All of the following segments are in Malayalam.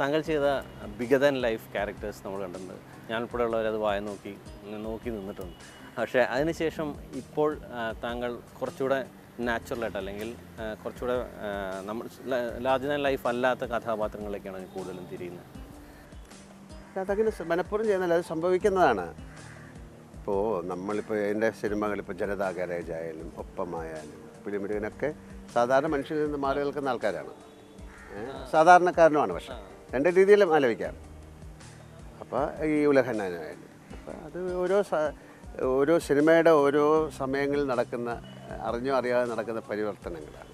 താങ്കൾ ചെയ്ത ബിഗർ ദാൻ ലൈഫ് ക്യാരക്ടേഴ്സ് നമ്മൾ കണ്ടിട്ടുണ്ട്. ഞാൻ ഉൾപ്പെടെയുള്ളവരത് നോക്കി നിന്നിട്ടുണ്ട്. പക്ഷേ അതിനുശേഷം ഇപ്പോൾ താങ്കൾ കുറച്ചുകൂടെ നാച്ചുറലായിട്ട് അല്ലെങ്കിൽ കുറച്ചുകൂടെ നമ്മൾ ലാർജ് ദാൻ ലൈഫ് അല്ലാത്ത കഥാപാത്രങ്ങളിലേക്കാണ് കൂടുതലും തിരിയുന്നത്. അതങ്ങനെ മനഃപൂർവ്വം ചെയ്യുന്നില്ല, അത് സംഭവിക്കുന്നതാണ്. ഇപ്പോൾ നമ്മളിപ്പോൾ എൻ്റെ സിനിമകളിപ്പോൾ ജനതാ ഗാരേജ് ആയാലും ഒപ്പമായാലും പുലിമുരുകനൊക്കെ സാധാരണ മനുഷ്യരിൽ നിന്ന് മാറി നിൽക്കുന്ന ആൾക്കാരാണ്, സാധാരണക്കാരനുമാണ്. പക്ഷേ രണ്ട് രീതിയിലും ആലോചിക്കാം. അപ്പോൾ ഈ ഉലഹന്നാനായാലും അപ്പോൾ അത് ഓരോ സിനിമയുടെ ഓരോ സമയങ്ങളിൽ നടക്കുന്ന അറിഞ്ഞോ അറിയാതെ നടക്കുന്ന പരിവർത്തനങ്ങളാണ്.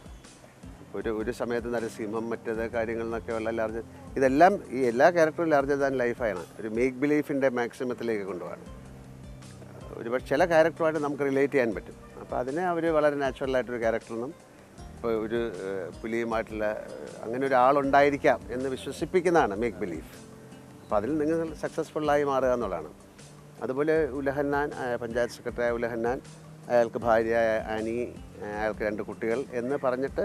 ഒരു സമയത്ത് നരസിംഹം മറ്റേത് കാര്യങ്ങൾ എന്നൊക്കെ ഉള്ള ലാർജ് ഇതെല്ലാം ഈ എല്ലാ ക്യാരക്ടറും ലാർജർ ദാൻ ലൈഫാണ്. ഒരു മേക്ക് ബിലീഫിൻ്റെ മാക്സിമത്തിലേക്ക് കൊണ്ടുപോകാണ്. ഒരുപക്ഷെ ചില ക്യാരക്ടറുമായിട്ട് നമുക്ക് റിലേറ്റ് ചെയ്യാൻ പറ്റും. അപ്പോൾ അതിനെ അവർ വളരെ നാച്ചുറലായിട്ടൊരു ക്യാരക്ടറൊന്നും ഇപ്പോൾ ഒരു പുലിയുമായിട്ടുള്ള അങ്ങനെ ഒരാളുണ്ടായിരിക്കാം എന്ന് വിശ്വസിപ്പിക്കുന്നതാണ് മേക്ക് ബിലീഫ്. അപ്പോൾ അതിൽ നിങ്ങൾ സക്സസ്ഫുള്ളായി മാറുക എന്നുള്ളതാണ്. അതുപോലെ ഉലഹന്നാൻ, പഞ്ചായത്ത് സെക്രട്ടറിയായ ഉലഹന്നാൻ, അയാൾക്ക് ഭാര്യയായ ആനി, അയാൾക്ക് 2 കുട്ടികൾ എന്ന് പറഞ്ഞിട്ട്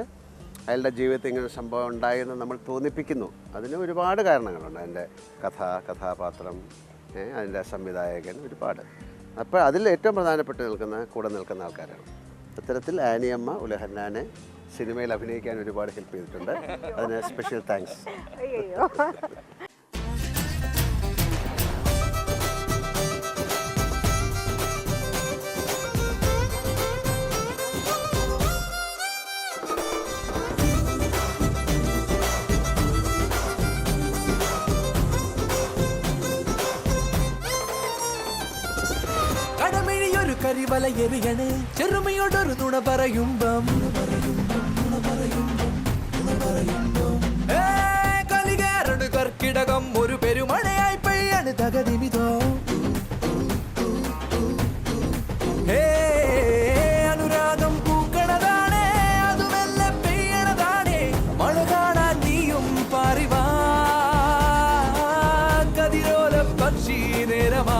അയാളുടെ ജീവിതത്തിൽ ഇങ്ങനെ സംഭവം ഉണ്ടായെന്ന് നമ്മൾ തോന്നിപ്പിക്കുന്നു. അതിന് ഒരുപാട് കാരണങ്ങളുണ്ട്. അതിൻ്റെ കഥാപാത്രം, അതിൻ്റെ സംവിധായകൻ, ഒരുപാട്. അപ്പോൾ അതിൽ ഏറ്റവും പ്രധാനപ്പെട്ട് കൂടെ നിൽക്കുന്ന ആൾക്കാരാണ്. അത്തരത്തിൽ ആനിയമ്മ ഉലഹന്നാനെ സിനിമയിൽ അഭിനയിക്കാൻ ഒരുപാട് ഹെൽപ്പ് ചെയ്തിട്ടുണ്ട്. അതിന് സ്പെഷ്യൽ താങ്ക്സ്. കരിവലയെറിയണ് ചെറുമയോടൊരു നുണ പറയുമ്പം കലികാരണ് കർക്കിടകം ഒരു പെരുമഴയായി പെയ്യാണ് തകതിമിതോ. അനുരാഗം പൂക്കണതാണേ, അതുമെല്ലാം പെയ്യണതാണേ. മഴ കാണാൻ നീയും പാറിവാ, കതിരോല പക്ഷി നേരമാ.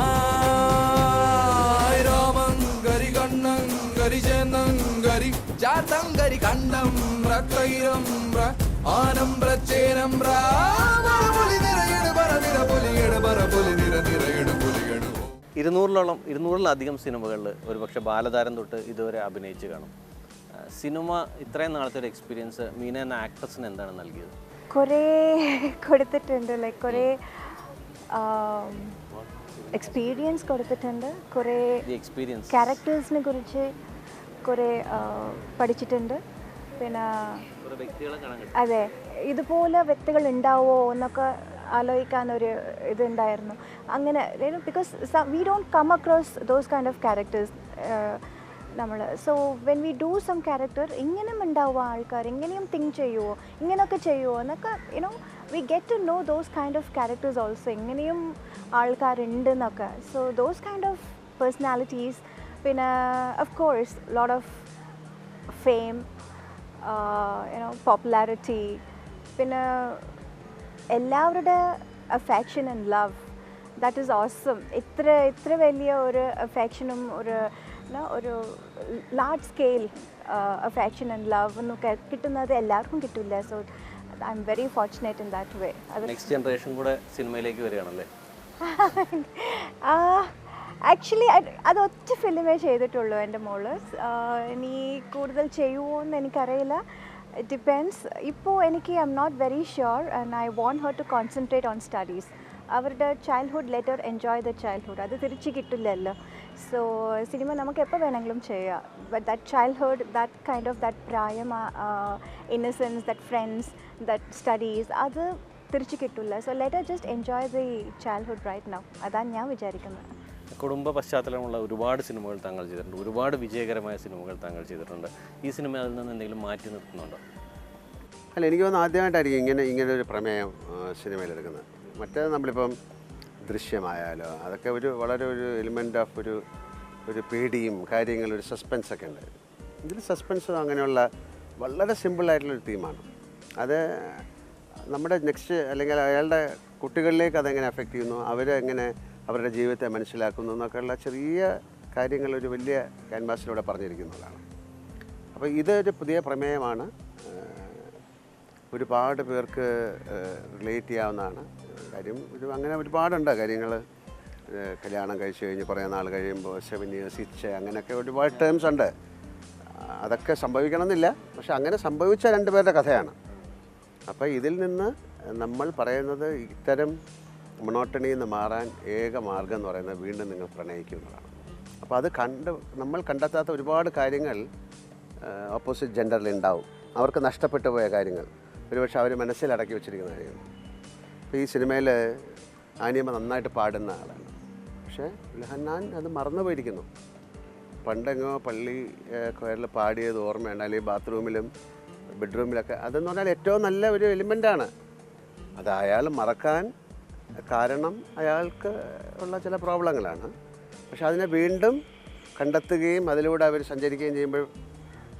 ഇരുന്നൂറിലധികം സിനിമകളിൽ ഒരുപക്ഷെ ബാലതാരം തൊട്ട് ഇതുവരെ അഭിനയിച്ച് കാണും. സിനിമ ഇത്രയും നാളത്തെ ഒരു എക്സ്പീരിയൻസ് മീന എന്ന ആക്ട്രസിന് എന്താണ് നൽകിയത്? കുറേ കൊടുത്തിട്ടുണ്ട്, ലൈക്ക് കുറേ എക്സ്പീരിയൻസ് കൊടുത്തിട്ടുണ്ട്. കുറേ ക്യാരക്ടേഴ്സിനെ കുറിച്ച് കുറേ പഠിച്ചിട്ടുണ്ട്. പിന്നെ അതെ, ഇതുപോലെ വ്യക്തികൾ ഉണ്ടാവുമോ എന്നൊക്കെ ആലോചിക്കാനൊരു ഇതുണ്ടായിരുന്നു. അങ്ങനെ because we don't come across those kind of characters നമ്മൾ. So when we do some character, ഇങ്ങനെയും ഉണ്ടാവുക ആൾക്കാർ, ഇങ്ങനെയും തിങ്ക് ചെയ്യുമോ, ഇങ്ങനെയൊക്കെ ചെയ്യുമോ എന്നൊക്കെ we get to know those kind of characters also, ഇങ്ങനെയും ആൾക്കാരുണ്ടെന്നൊക്കെ. So those kind of personalities. പിന്നെ of course lot of fame, popularity, പിന്നെ എല്ലാവരുടെ affection and love. That is awesome. ഇത്ര വലിയ ഒരു അഫെക്ഷനും ഒരു large scale affection and love എന്നൊക്കെ കിട്ടുന്നത് എല്ലാവർക്കും കിട്ടില്ല. So I am very fortunate in that way. Next generation കൂടെ സിനിമയിലേക്ക് വരികയാണല്ലേ? ആക്ച്വലി അത് ഒറ്റ ഫിലിമേ ചെയ്തിട്ടുള്ളൂ എൻ്റെ മോള്. ഇനി കൂടുതൽ ചെയ്യുമോ എന്ന് എനിക്കറിയില്ല. It depends. ഇപ്പോൾ എനിക്ക് I'm not very sure and I want her to concentrate on studies. അവരുടെ childhood let her enjoy the childhood, അത് തിരിച്ച് കിട്ടില്ലല്ലോ. സോ സിനിമ നമുക്ക് എപ്പോൾ വേണമെങ്കിലും ചെയ്യാം. But that childhood, that kind of that പ്രായം, innocence, that friends, that studies, അത് തിരിച്ച് കിട്ടില്ല. So let her just enjoy the childhood right now. അതാണ് ഞാൻ വിചാരിക്കുന്നത്. കുടുംബ പശ്ചാത്തലമുള്ള ഒരുപാട് സിനിമകൾ താങ്കൾ ചെയ്തിട്ടുണ്ട്, ഒരുപാട് വിജയകരമായ സിനിമകൾ താങ്കൾ ചെയ്തിട്ടുണ്ട്. ഈ സിനിമ അതിൽ നിന്ന് എന്തെങ്കിലും മാറ്റി നിർത്തുന്നുണ്ടോ? അല്ല, എനിക്ക് തോന്നുന്നു ആദ്യമായിട്ടായിരിക്കും ഇങ്ങനെ ഒരു പ്രമേയം സിനിമയിലെടുക്കുന്നത്. മറ്റേത് നമ്മളിപ്പം ദൃശ്യമായാലോ അതൊക്കെ വളരെ ഒരു എലിമെൻ്റ് ഓഫ് ഒരു പേടിയും കാര്യങ്ങളും ഒരു സസ്പെൻസൊക്കെ ഉണ്ട്. ഇതിൽ സസ്പെൻസും അങ്ങനെയുള്ള വളരെ സിമ്പിളായിട്ടുള്ളൊരു തീമാണ്. അത് നമ്മുടെ നെക്സ്റ്റ് അല്ലെങ്കിൽ അയാളുടെ കുട്ടികളിലേക്ക് അതെങ്ങനെ അഫക്റ്റ് ചെയ്യുന്നു, അവരെങ്ങനെ അവരുടെ ജീവിതത്തെ മനസ്സിലാക്കുന്നു എന്നൊക്കെയുള്ള ചെറിയ കാര്യങ്ങൾ ഒരു വലിയ ക്യാൻവാസിലൂടെ പറഞ്ഞിരിക്കുന്നതാണ്. അപ്പോൾ ഇതൊരു പുതിയ പ്രമേയമാണ്. ഒരുപാട് പേർക്ക് റിലേറ്റ് ചെയ്യാവുന്നതാണ് കാര്യം. അങ്ങനെ ഒരുപാടുണ്ട് കാര്യങ്ങൾ. കല്യാണം കഴിച്ച് കഴിഞ്ഞ് കുറേ നാൾ കഴിയുമ്പോൾ 7 years ഇച്ഛ അങ്ങനെയൊക്കെ ഒരുപാട് ടേംസ് ഉണ്ട്. അതൊക്കെ സംഭവിക്കണമെന്നില്ല, പക്ഷെ അങ്ങനെ സംഭവിച്ച 2 പേരുടെ കഥയാണ്. അപ്പോൾ ഇതിൽ നിന്ന് നമ്മൾ പറയുന്നത് ഇത്തരം മൊണോട്ടണിയിൽ നിന്ന് മാറാൻ ഏക മാർഗം എന്ന് പറയുന്നത് വീണ്ടും നിങ്ങൾ പ്രണയിക്കുന്നതാണ്. അപ്പോൾ അത് നമ്മൾ കണ്ടെത്താത്ത ഒരുപാട് കാര്യങ്ങൾ ഓപ്പോസിറ്റ് ജെൻഡറിൽ ഉണ്ടാവും. അവർക്ക് നഷ്ടപ്പെട്ടു പോയ കാര്യങ്ങൾ, ഒരുപക്ഷെ അവർ മനസ്സിലടക്കി വെച്ചിരിക്കുന്ന കാര്യങ്ങൾ. ഇപ്പോൾ ഈ സിനിമയിൽ ആനിയമ്മ നന്നായിട്ട് പാടുന്ന ആളാണ്, പക്ഷേ ലഹന്നാൻ അത് മറന്നു പോയിരിക്കുന്നു. പണ്ടെങ്ങോ പള്ളി കൊയറിൽ പാടിയത് ഓർമ്മയുണ്ട്, അല്ലെങ്കിൽ ബാത്റൂമിലും ബെഡ്റൂമിലൊക്കെ. അതെന്ന് പറഞ്ഞാൽ ഏറ്റവും നല്ല ഒരു എലിമെൻ്റാണ്. അത് അയാൾ മറക്കാൻ കാരണം അയാൾക്ക് ഉള്ള ചില പ്രോബ്ലങ്ങളാണ്. പക്ഷെ അതിനെ വീണ്ടും കണ്ടെത്തുകയും അതിലൂടെ അവർ സഞ്ചരിക്കുകയും ചെയ്യുമ്പോൾ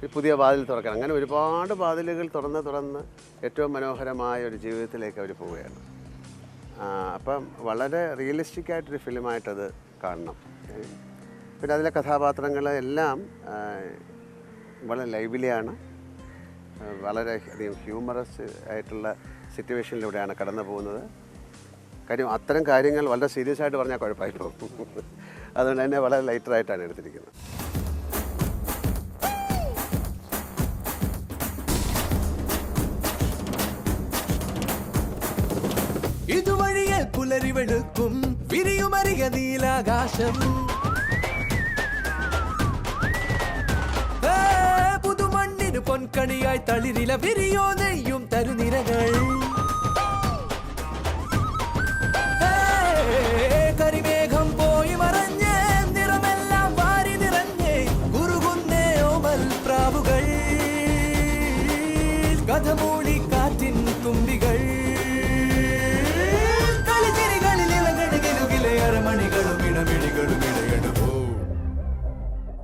ഒരു പുതിയ വാതിൽ തുറക്കണം. അങ്ങനെ ഒരുപാട് വാതിലുകൾ തുറന്ന് ഏറ്റവും മനോഹരമായ ഒരു ജീവിതത്തിലേക്ക് അവർ പോവുകയാണ്. അപ്പം വളരെ റിയലിസ്റ്റിക്കായിട്ടൊരു ഫിലിമായിട്ടത് കാണണം. പിന്നെ അതിലെ കഥാപാത്രങ്ങൾ എല്ലാം വളരെ ലൈവ്ലിയാണ്, വളരെ അധികം ഹ്യൂമറസ് ആയിട്ടുള്ള സിറ്റുവേഷനിലൂടെയാണ് കടന്നു പോകുന്നത്. കാര്യം അത്തരം കാര്യങ്ങൾ വളരെ സീരിയസ് ആയിട്ട് പറഞ്ഞാൽ കുഴപ്പമായി പോകും. അതുകൊണ്ട് തന്നെ വളരെ ലൈറ്ററായിട്ടാണ് എടുത്തിരിക്കുന്നത്. ഇതുവഴിയെ പുലരി വെളുക്കും വിരിയുമരിക നീലാകാശം. പുതുമണ്ണിന് പൊൻകണിയായി തളിരില വിരിയോ നെയ്യും തരുനിരകൾ. കരിമേഘം പോയി മറഞ്ഞ് നിറമെല്ലാം വാരി നിറഞ്ഞ് കുറുകുന്നേ ഓമൽ പ്രാവുകൾ. കഥമൂടി കാറ്റിൻ തുമ്പി